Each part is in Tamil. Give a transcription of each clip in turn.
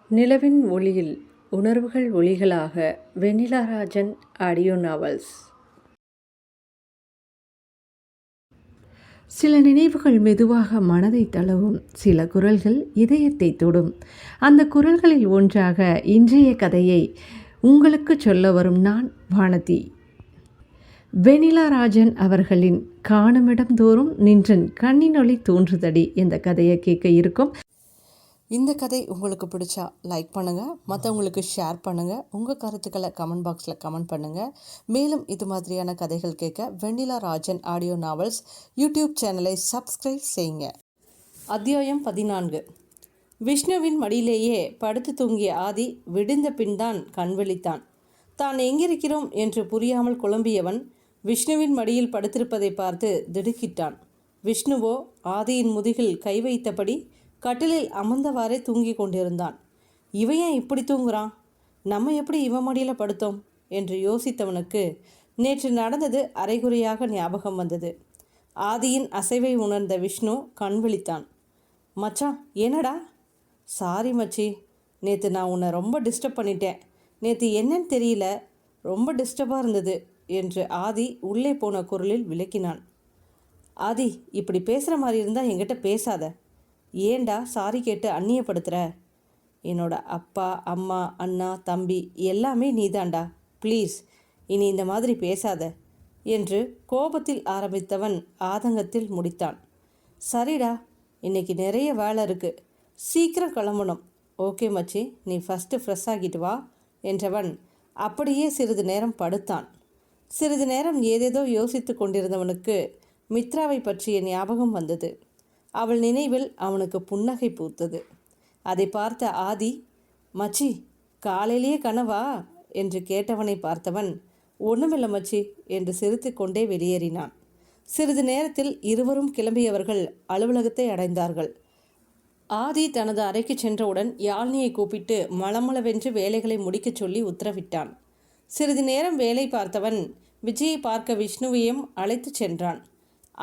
நிலவின் ஒளியில் உணர்வுகள் ஒளிகளாக வெண்ணிலா ராஜன் ஆடியோ நாவல்ஸ். சில நினைவுகள் மெதுவாக மனதை தழுவும், சில குரல்கள் இதயத்தை தொடும். அந்த குரல்களில் ஒன்றாக இன்றைய கதையை உங்களுக்கு சொல்ல வரும் நான் வானதி. வெண்ணிலா ராஜன் அவர்களின் காணுமிடம் தோறும் நின்றன் கண்ணினொளி தோன்றுதடி இந்த கதையை கேட்க இருக்கும். இந்த கதை உங்களுக்கு பிடிச்சா லைக் பண்ணுங்கள், மற்றவங்களுக்கு ஷேர் பண்ணுங்கள், உங்கள் கருத்துக்களை கமெண்ட் பாக்ஸில் கமெண்ட் பண்ணுங்கள். மேலும் இது மாதிரியான கதைகள் கேட்க வெண்ணிலா ராஜன் ஆடியோ நாவல்ஸ் யூடியூப் சேனலை சப்ஸ்கிரைப் செய்யுங்க. அத்தியாயம் 14. விஷ்ணுவின் மடியிலேயே படுத்து தூங்கிய ஆதி விடிந்த பின்தான் கண்விழித்தான். தான் எங்கிருக்கிறோம் என்று புரியாமல் குழம்பியவன் விஷ்ணுவின் மடியில் படுத்திருப்பதை பார்த்து திடுக்கிட்டான். விஷ்ணுவோ ஆதியின் முதுகில் கை வைத்தபடி கட்டிலில் அமர்ந்தவாறே தூங்கி கொண்டிருந்தான். இவன் ஏன் இப்படி தூங்குறான்? நம்ம எப்படி இவன் மடியில் படுத்தோம் என்று யோசித்தவனுக்கு நேற்று நடந்தது அரைகுறையாக ஞாபகம் வந்தது. ஆதியின் அசைவை உணர்ந்த விஷ்ணு கண் விழித்தான். மச்சான், என்னடா? சாரி மச்சி, நேற்று நான் உன்னை ரொம்ப டிஸ்டர்ப் பண்ணிட்டேன். நேற்று என்னன்னு தெரியல, ரொம்ப டிஸ்டர்பாக இருந்தது என்று ஆதி உள்ளே போன குரலில் விளக்கினான். ஆதி, இப்படி பேசுகிற மாதிரி இருந்தால் என்கிட்ட பேசாத. ஏண்டா சாரி கேட்டு அந்நியப்படுத்துகிற? என்னோட அப்பா, அம்மா, அண்ணா, தம்பி எல்லாமே நீதாண்டா. ப்ளீஸ் இனி இந்த மாதிரி பேசாத என்று கோபத்தில் ஆரம்பித்தவன் ஆதங்கத்தில் முடித்தான். சரிடா, இன்னைக்கு நிறைய வேலை இருக்குது, சீக்கிரம் கிளம்பணும். ஓகே மச்சி, நீ ஃபஸ்ட்டு ஃப்ரெஷ் ஆகிட்டு வா என்றவன் அப்படியே சிறிது நேரம் படுத்தான். சிறிது நேரம் ஏதேதோ யோசித்து கொண்டிருந்தவனுக்கு மித்ராவை பற்றிய ஞாபகம் வந்தது. அவள் நினைவில் அவனுக்கு புன்னகை பூத்தது. அதை பார்த்த ஆதி, மச்சி காலையிலேயே கனவா என்று கேட்டவனை பார்த்தவன், ஒன்றுமில்லை மச்சி என்று சிரித்து கொண்டே வெளியேறினான். சிறிது நேரத்தில் இருவரும் கிளம்பியவர்கள் அலுவலகத்தை அடைந்தார்கள். ஆதி தனது அறைக்கு சென்றவுடன் யாழ்னியை கூப்பிட்டு மளமளவென்று வேலைகளை முடிக்கச் சொல்லி உத்தரவிட்டான். சிறிது நேரம் வேலை பார்த்தவன் விஜயை பார்க்க விஷ்ணுவையும் அழைத்து சென்றான்.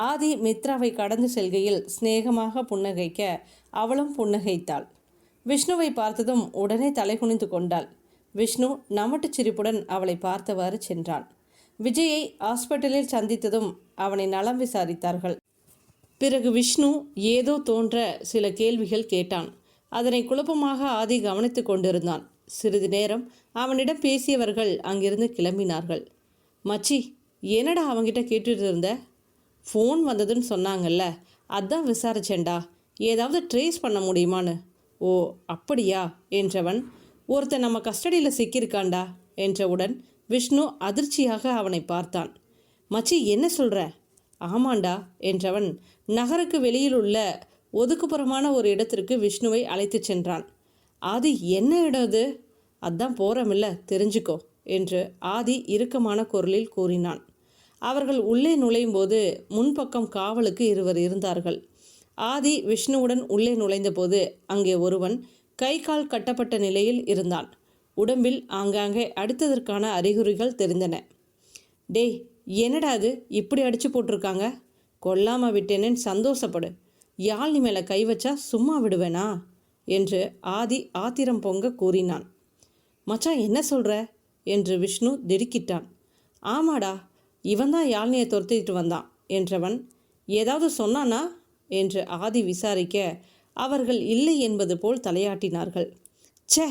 ஆதி மித்ராவை கடந்து செல்கையில் சிநேகமாக புன்னகைக்க அவளும் புன்னகைத்தாள். விஷ்ணுவை பார்த்ததும் உடனே தலைகுனிந்து கொண்டாள். விஷ்ணு நமட்டுச் சிரிப்புடன் அவளை பார்த்தவாறு சென்றான். விஜயை ஹாஸ்பிட்டலில் சந்தித்ததும் அவனை நலம் விசாரித்தார்கள். பிறகு விஷ்ணு ஏதோ தோன்ற சில கேள்விகள் கேட்டான். அதனை குழப்பமாக ஆதி கவனித்து கொண்டிருந்தான். சிறிது நேரம் அவனிடம் பேசியவர்கள் அங்கிருந்து கிளம்பினார்கள். மச்சி, என்னடா அவங்கிட்ட கேட்டுட்டு இருந்த? ஃபோன் வந்ததுன்னு சொன்னாங்கல்ல, அதான் விசாரிச்சேன்டா. ஏதாவது ட்ரேஸ் பண்ண முடியுமான்னு. ஓ அப்படியா என்றவன், ஒருத்தன் நம்ம கஸ்டடியில் சிக்கியிருக்காண்டா என்றவுடன் விஷ்ணு அதிர்ச்சியாக அவனை பார்த்தான். மச்சி, என்ன சொல்கிற? ஆமாண்டா என்றவன் நகருக்கு வெளியில் உள்ள ஒதுக்குப்புறமான ஒரு இடத்திற்கு விஷ்ணுவை அழைத்து சென்றான். ஆதி, என்ன இடம் அது? அதான் போகிறமில்ல, தெரிஞ்சுக்கோ என்று ஆதி இறுக்கமான குரலில் கூறினான். அவர்கள் உள்ளே நுழையும் போது முன்பக்கம் காவலுக்கு இருவர் இருந்தார்கள். ஆதி விஷ்ணுவுடன் உள்ளே நுழைந்தபோது அங்கே ஒருவன் கை கால் கட்டப்பட்ட நிலையில் இருந்தான். உடம்பில் ஆங்காங்கே அடித்ததற்கான அறிகுறிகள் தெரிந்தன. டேய், என்னடா அது இப்படி அடித்து போட்டிருக்காங்க? கொல்லாமல் விட்டேனேன்னு சந்தோஷப்படு. யாழ்னி மேலே கை வச்சா சும்மா விடுவேனா என்று ஆதி ஆத்திரம் பொங்க கூறினான். மச்சான், என்ன சொல்கிற என்று விஷ்ணு திடுக்கிட்டான். ஆமாடா, இவன்தான் யாழ்னியை துரத்திட்டு வந்தான் என்றவன், ஏதாவது சொன்னானா என்று ஆதி விசாரிக்க அவர்கள் இல்லை என்பது போல் தலையாட்டினார்கள். ச்சே,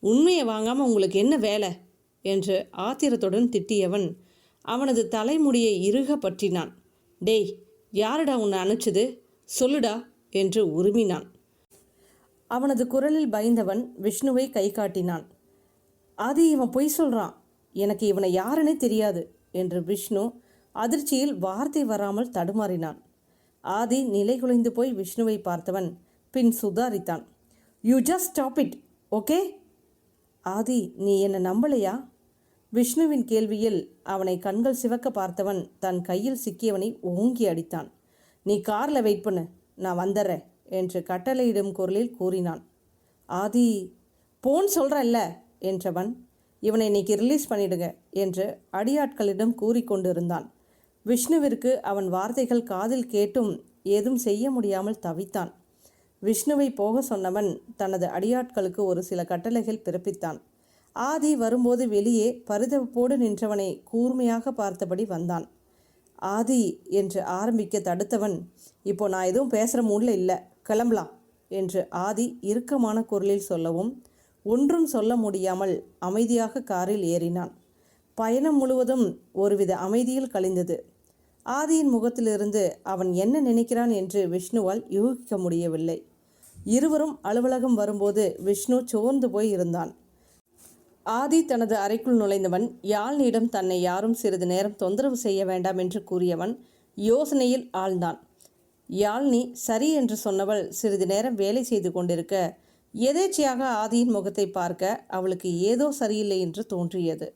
உண்மையை வாங்காமல் உங்களுக்கு என்ன வேலை என்று ஆத்திரத்துடன் திட்டியவன் அவனது தலைமுடியை இறுக பற்றினான். டேய், யாருடா உன்னை அனுப்பிச்சது? சொல்லுடா என்று உருமினான். அவனது குரலில் பயந்தவன் விஷ்ணுவை கை காட்டினான். ஆதி, இவன் பொய் சொல்கிறான், எனக்கு இவனை யாருன்னே தெரியாது என்று விஷ்ணு அதிர்ச்சியில் வார்த்தை வராமல் தடுமாறினான். ஆதி நிலை குலைந்து போய் விஷ்ணுவை பார்த்தவன் பின் சுதாரித்தான். You just stop it, okay? Aadi, நீ என்னை நம்பலையா? விஷ்ணுவின் கேள்வியில் அவனை கண்கள் சிவக்க பார்த்தவன் தன் கையில் சிக்கியவனை ஓங்கி அடித்தான். நீ காரில் வெயிட் பண்ணு, நான் வந்துடுறேன் என்று கட்டளையிடும் குரலில் கூறினான். ஆதி, போன்னு சொல்கிறல்ல என்றவன், இவனை இன்னைக்கு ரிலீஸ் பண்ணிடுங்க என்று அடியாட்களிடம் கூறிக்கொண்டிருந்தான். விஷ்ணுவிற்கு அவன் வார்த்தைகள் காதில் கேட்டும் ஏதும் செய்ய முடியாமல் தவித்தான். விஷ்ணுவை போக சொன்னவன் தனது அடியாட்களுக்கு ஒரு சில கட்டளைகள் பிறப்பித்தான். ஆதி வரும்போது வெளியே பரிதவிப்போடு நின்றவனை கூர்மையாக பார்த்தபடி வந்தான். ஆதி என்று ஆரம்பிக்க தடுத்தவன், இப்போ நான் எதுவும் பேசுகிற மூடில் இல்லை, கிளம்பலாம் என்று ஆதி இறுக்கமான குரலில் சொல்லவும் ஒன்றும் சொல்ல முடியாமல் அமைதியாக காரில் ஏறினான். பயணம் முழுவதும் ஒருவித அமைதியில் கழிந்தது. ஆதியின் முகத்திலிருந்து அவன் என்ன நினைக்கிறான் என்று விஷ்ணுவால் யூகிக்க முடியவில்லை. இருவரும் அலுவலகம் வரும்போது விஷ்ணு சோர்ந்து போய் இருந்தான். ஆதி தனது அறைக்குள் நுழைந்தவன் யாழ்னியிடம் தன்னை யாரும் சிறிது நேரம் தொந்தரவு செய்ய வேண்டாம் என்று கூறியவன் யோசனையில் ஆழ்ந்தான். யாழ்னி சரி என்று சொன்னவள் சிறிது நேரம் வேலை செய்து கொண்டிருக்க எதேச்சையாக ஆதியின் முகத்தை பார்க்க அவளுக்கு ஏதோ சரியில்லை என்று தோன்றியது.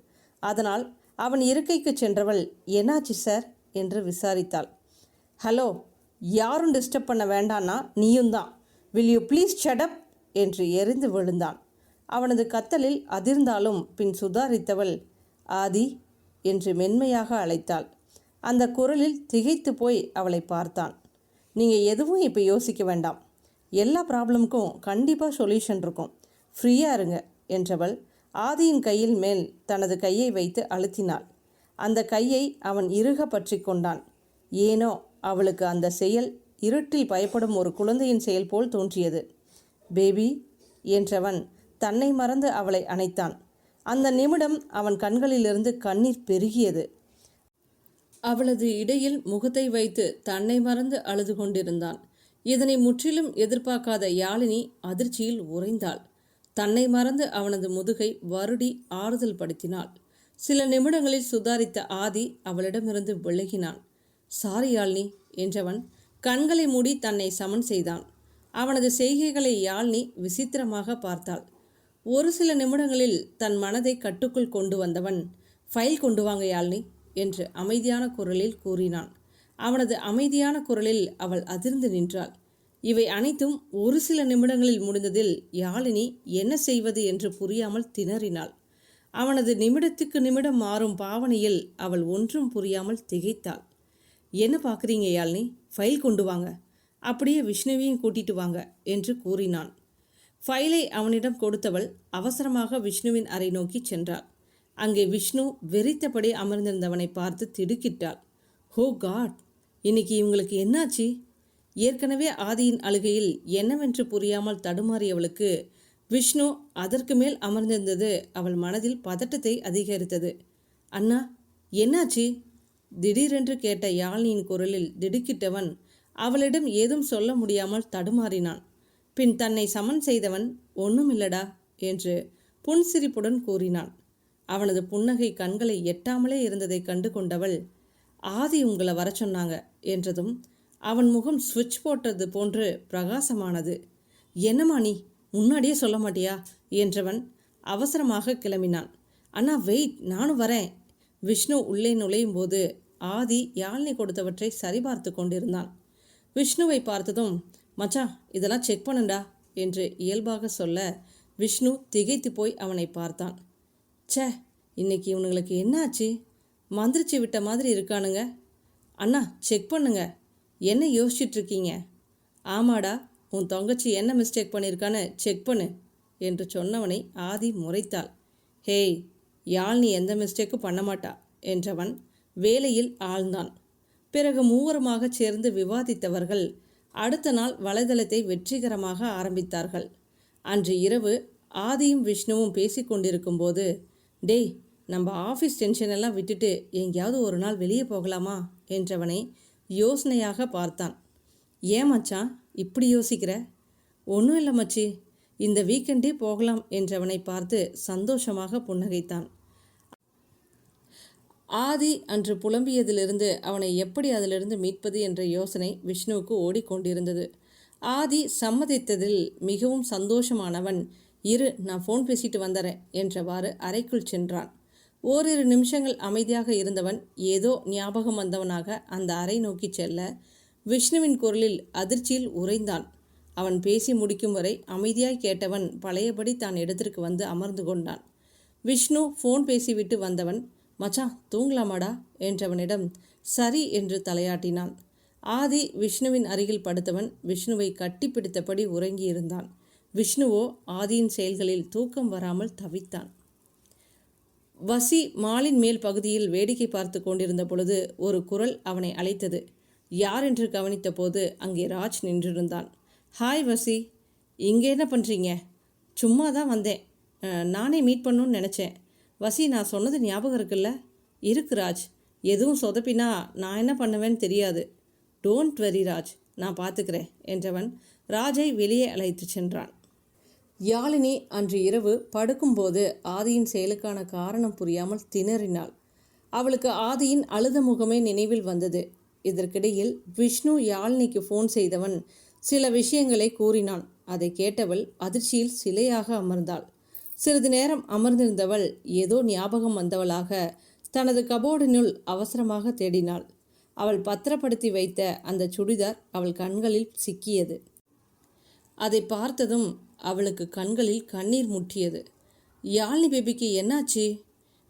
அதனால் அவன் இருக்கைக்கு சென்றவள், என்னாச்சு சார் என்று விசாரித்தாள். ஹலோ, யாரும் டிஸ்டர்ப் பண்ண வேண்டான்னா நீயும் தான், will you please shut up என்று எரிந்து விழுந்தான். அவனது கத்தலில் அதிர்ந்தாலும் பின் சுதாரித்தவள், ஆதி என்று மென்மையாக அழைத்தாள். அந்த குரலில் திகைத்து போய் அவளை பார்த்தான். நீங்கள் எதுவும் இப்போ யோசிக்க வேண்டாம், எல்லா ப்ராப்ளமுக்கும் கண்டிப்பாக சொல்யூஷன் இருக்கும், ஃப்ரீயாக இருங்க என்றவள் ஆதியின் கையில் மேல் தனது கையை வைத்து அழுத்தினாள். அந்த கையை அவன் இறுக பற்றி கொண்டான். ஏனோ அவளுக்கு அந்த செயல் இருட்டில் பயப்படும் ஒரு குழந்தையின் செயல் போல் தோன்றியது. பேபி என்றவன் தன்னை மறந்து அவளை அணைத்தான். அந்த நிமிடம் அவன் கண்களிலிருந்து கண்ணீர் பெருகியது. அவளது இடையில் முகத்தை வைத்து தன்னை மறந்து அழுது கொண்டிருந்தான். இதனை முற்றிலும் எதிர்பார்க்காத யாழினி அதிர்ச்சியில் உறைந்தாள். தன்னை மறந்து அவனது முதுகை வருடி ஆறுதல் படுத்தினாள். சில நிமிடங்களில் சுதாரித்த ஆதி அவளிடமிருந்து விலகினான். சாரி யாழ்னி என்றவன் கண்களை மூடி தன்னை சமன் செய்தான். அவனது செய்கைகளை யாழ்னி விசித்திரமாக பார்த்தாள். ஒரு சில நிமிடங்களில் தன் மனதை கட்டுக்குள் கொண்டு வந்தவன், ஃபைல் கொண்டு வாங்க யாழ்னி என்று அமைதியான குரலில் கூறினான். அவனது அமைதியான குரலில் அவள் அதிர்ந்து நின்றாள். இவை அனைத்தும் ஒரு சில நிமிடங்களில் முடிந்ததில் யாழினி என்ன செய்வது என்று புரியாமல் திணறினாள். அவனது நிமிடத்துக்கு நிமிடம் மாறும் பாவனையில் அவள் ஒன்றும் புரியாமல் திகைத்தாள். என்ன பார்க்குறீங்க யாழ்னி, ஃபைல் கொண்டு வாங்க, அப்படியே விஷ்ணுவையும் கூட்டிட்டு வாங்க என்று கூறினான். ஃபைலை அவனிடம் கொடுத்தவள் அவசரமாக விஷ்ணுவின் அறை நோக்கி சென்றாள். அங்கே விஷ்ணு வெறித்தபடி அமர்ந்திருந்தவனை பார்த்து திடுக்கிட்டாள். ஹோ காட், இன்னைக்கு இவங்களுக்கு என்னாச்சு? ஏற்கனவே ஆதியின் அழுகையில் என்னவென்று புரியாமல் தடுமாறியவளுக்கு விஷ்ணு அதற்கு மேல் அமர்ந்திருந்தது அவள் மனதில் பதட்டத்தை அதிகரித்தது. அண்ணா என்னாச்சு? திடீரென்று கேட்ட யாழ்னியின் குரலில் திடுக்கிட்டவன் அவளிடம் ஏதும் சொல்ல முடியாமல் தடுமாறினான். பின் தன்னை சமன் செய்தவன், ஒன்றுமில்லடா என்று புன்சிரிப்புடன் கூறினான். அவனது புன்னகை கண்களை எட்டாமலே இருந்ததை கண்டு கொண்டவள், ஆதி உங்களை வர சொன்னாங்க என்றதும் அவன் முகம் சுவிட்ச் போட்டது போன்று பிரகாசமானது. என்னம்மா நீ முன்னாடியே சொல்ல மாட்டியா என்றவன் அவசரமாக கிளம்பினான். அண்ணா வெயிட், நானும் வரேன். விஷ்ணு உள்ளே நுழையும் போது ஆதி யாழ்னி கொடுத்தவற்றை சரிபார்த்து கொண்டிருந்தான். விஷ்ணுவை பார்த்ததும், மச்சான் இதெல்லாம் செக் பண்ணுண்டா என்று இயல்பாக சொல்ல விஷ்ணு திகைத்து போய் அவனை பார்த்தான். ச்சே, இன்னைக்கு இவனுங்களுக்கு என்னாச்சு? மந்திரிச்சு விட்ட மாதிரி இருக்கானுங்க. அண்ணா செக் பண்ணுங்க. என்ன யோசிச்சுட்ருக்கீங்க? ஆமாடா, உன் தங்கச்சி என்ன மிஸ்டேக் பண்ணியிருக்கான்னு செக் பண்ணு என்று சொன்னவனை ஆதி முறைத்தாள். ஹேய், யாழ்னி எந்த மிஸ்டேக்கும் பண்ண மாட்டா என்றவன் வேலையில் ஆழ்ந்தான். பிறகு மூவருமாக சேர்ந்து விவாதித்தவர்கள் அடுத்த நாள் வலைதளத்தை வெற்றிகரமாக ஆரம்பித்தார்கள். அன்று இரவு ஆதியும் விஷ்ணுவும் பேசி கொண்டிருக்கும் போது, டேய், நம்ம ஆஃபீஸ் டென்ஷன் எல்லாம் விட்டுட்டு எங்கேயாவது ஒரு நாள் வெளியே போகலாமா என்றவனை யோசனையாக பார்த்தான். ஏன் மச்சான் இப்படி யோசிக்கிற? ஒன்றும் இல்லை மச்சி, இந்த வீக்கெண்டே போகலாம் என்றவனை பார்த்து சந்தோஷமாக புன்னகைத்தான். ஆதி அன்று புலம்பியதிலிருந்து அவனை எப்படி அதிலிருந்து மீட்பது என்ற யோசனை விஷ்ணுவுக்கு ஓடிக்கொண்டிருந்தது. ஆதி சம்மதித்ததில் மிகவும் சந்தோஷமானவன், இரு நான் ஃபோன் பேசிட்டு வந்துறேன் என்றவாறு அறைக்குள் சென்றான். ஓரிரு நிமிஷங்கள் அமைதியாக இருந்தவன் ஏதோ ஞாபகம் வந்தவனாக அந்த அறை நோக்கி செல்ல விஷ்ணுவின் குரலில் அதிர்ச்சியில் உறைந்தான். அவன் பேசி முடிக்கும் வரை அமைதியாய் கேட்டவன் பழையபடி தான் இடத்திற்கு வந்து அமர்ந்து கொண்டான். விஷ்ணு ஃபோன் பேசிவிட்டு வந்தவன், மச்சான் தூங்கலாமாடா என்றவனிடம் சரி என்று தலையாட்டினான். ஆதி விஷ்ணுவின் அருகில் படுத்தவன் விஷ்ணுவை கட்டிப்பிடித்தபடி உறங்கியிருந்தான். விஷ்ணுவோ ஆதியின் செயல்களில் தூக்கம் வராமல் தவித்தான். வசி மாலின் மேல் பகுதியில் வேடிக்கை பார்த்து கொண்டிருந்த பொழுது ஒரு குரல் அவனை அழைத்தது. யார் என்று கவனித்த போது அங்கே ராஜ் நின்றிருந்தான். ஹாய் வசி, இங்கே என்ன பண்ணுறீங்க? சும்மா தான் வந்தேன். நானே மீட் பண்ணணும்னு நினச்சேன். வசி, நான் சொன்னது ஞாபகம் இருக்குல்ல? இருக்கு ராஜ். எதுவும் சொதப்பினா நான் என்ன பண்ணுவேன்னு தெரியாது. டோன்ட் வெரி ராஜ், நான் பார்த்துக்கிறேன் என்றவன் ராஜை வெளியே அழைத்து சென்றான். யாழினி அன்று இரவு படுக்கும்போது ஆதியின் செயலுக்கான காரணம் புரியாமல் திணறினாள். அவளுக்கு ஆதியின் அழுத முகமே நினைவில் வந்தது. இதற்கிடையில் விஷ்ணு யாழினிக்கு ஃபோன் செய்தவன் சில விஷயங்களை கூறினான். அதை கேட்டவள் அதிர்ச்சியில் சிலையாக அமர்ந்தாள். சிறிது நேரம் அமர்ந்திருந்தவள் ஏதோ ஞாபகம் வந்தவளாக தனது கபோர்டினுள் அவசரமாக தேடினாள். அவள் பத்திரப்படுத்தி வைத்த அந்த சுடிதார் அவள் கண்களில் சிக்கியது. அதை பார்த்ததும் அவளுக்கு கண்களில் கண்ணீர் முட்டியது. யாழினி பேபிக்கு என்னாச்சு?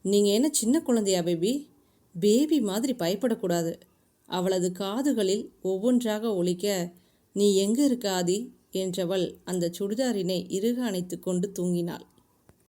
நீங்கள் என்ன சின்ன குழந்தையா பேபி? பேபி மாதிரி பயப்படக்கூடாது. அவளது காதுகளில் ஒவ்வொன்றாக ஒலிக்க, நீ எங்கே இருக்க ஆதி என்றவள் அந்த சுடிதாரினை இறுக அணைத்து கொண்டு தூங்கினாள்.